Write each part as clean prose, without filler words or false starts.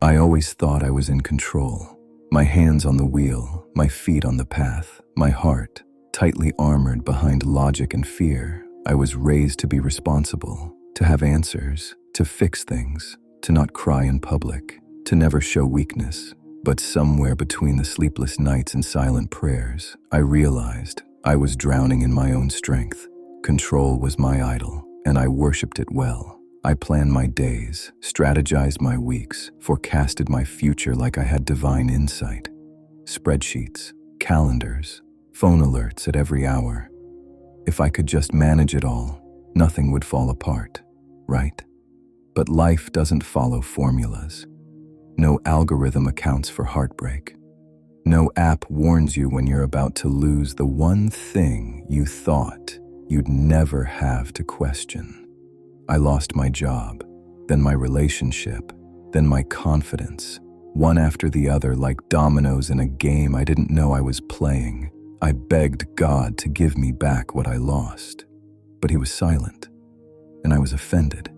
I always thought I was in control. My hands on the wheel, my feet on the path, my heart tightly armored behind logic and fear. I was raised to be responsible, to have answers, to fix things, to not cry in public, to never show weakness. But somewhere between the sleepless nights and silent prayers, I realized I was drowning in my own strength. Control was my idol, and I worshipped it well. I planned my days, strategized my weeks, forecasted my future like I had divine insight. Spreadsheets, calendars, phone alerts at every hour. If I could just manage it all, nothing would fall apart, right? But life doesn't follow formulas. No algorithm accounts for heartbreak. No app warns you when you're about to lose the one thing you thought you'd never have to question. I lost my job, then my relationship, then my confidence, one after the other like dominoes in a game I didn't know I was playing. I begged God to give me back what I lost, but he was silent, and I was offended.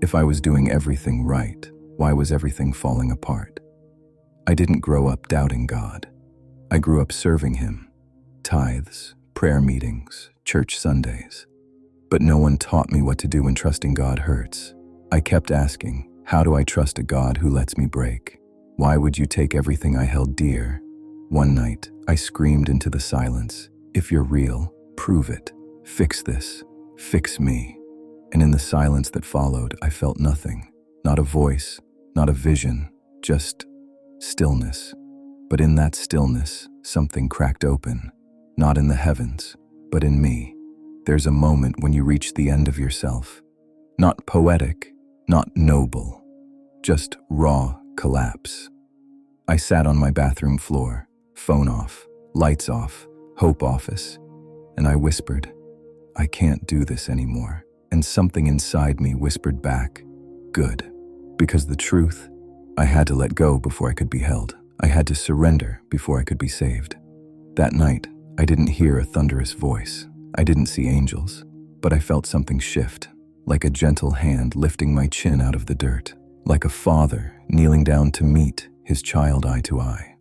If I was doing everything right, why was everything falling apart? I didn't grow up doubting God. I grew up serving him. Tithes, prayer meetings, church Sundays. But no one taught me what to do when trusting God hurts. I kept asking, how do I trust a God who lets me break? Why would you take everything I held dear? One night, I screamed into the silence, if you're real, prove it. Fix this. Fix me. And in the silence that followed, I felt nothing. Not a voice, not a vision, just stillness. But in that stillness, something cracked open. Not in the heavens, but in me. There's a moment when you reach the end of yourself. Not poetic, not noble, just raw collapse. I sat on my bathroom floor, phone off, lights off, hope office, and I whispered, I can't do this anymore. And something inside me whispered back, good. Because the truth, I had to let go before I could be held. I had to surrender before I could be saved. That night, I didn't hear a thunderous voice. I didn't see angels, but I felt something shift, like a gentle hand lifting my chin out of the dirt, like a father kneeling down to meet his child eye to eye.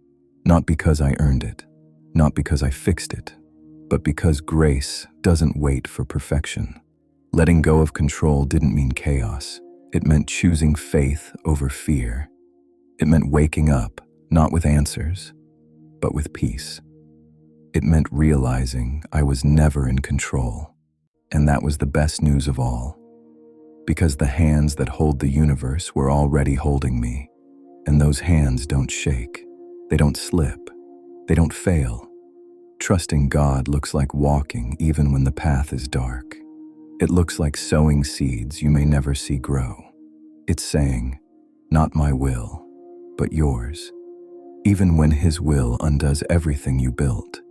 Not because I earned it, not because I fixed it, but because grace doesn't wait for perfection. Letting go of control didn't mean chaos. It meant choosing faith over fear. It meant waking up, not with answers, but with peace. It meant realizing I was never in control, and that was the best news of all, because the hands that hold the universe were already holding me, and those hands don't shake, they don't slip, they don't fail. Trusting God looks like walking even when the path is dark. It looks like sowing seeds you may never see grow. It's saying, not my will, but yours, even when his will undoes everything you built.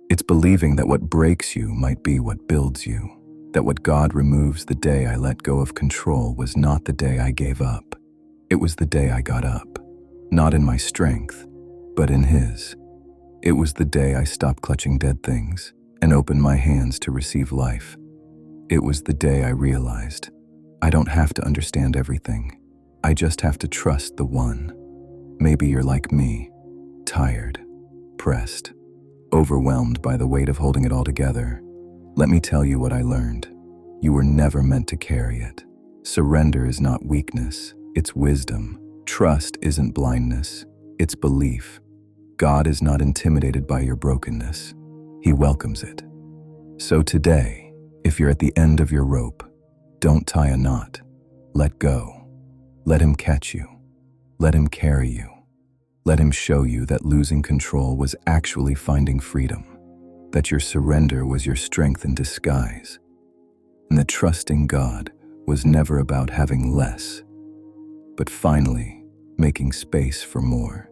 It's believing that what breaks you might be what builds you, that what God removes the day I let go of control was not the day I gave up. It was the day I got up, not in my strength, but in his. It was the day I stopped clutching dead things and opened my hands to receive life. It was the day I realized I don't have to understand everything. I just have to trust the one. Maybe you're like me, tired, pressed, overwhelmed by the weight of holding it all together. Let me tell you what I learned. You were never meant to carry it. Surrender is not weakness, it's wisdom. Trust isn't blindness, it's belief. God is not intimidated by your brokenness. He welcomes it. So today, if you're at the end of your rope, don't tie a knot. Let go. Let him catch you. Let him carry you. Let him show you that losing control was actually finding freedom, that your surrender was your strength in disguise, and that trusting God was never about having less, but finally making space for more.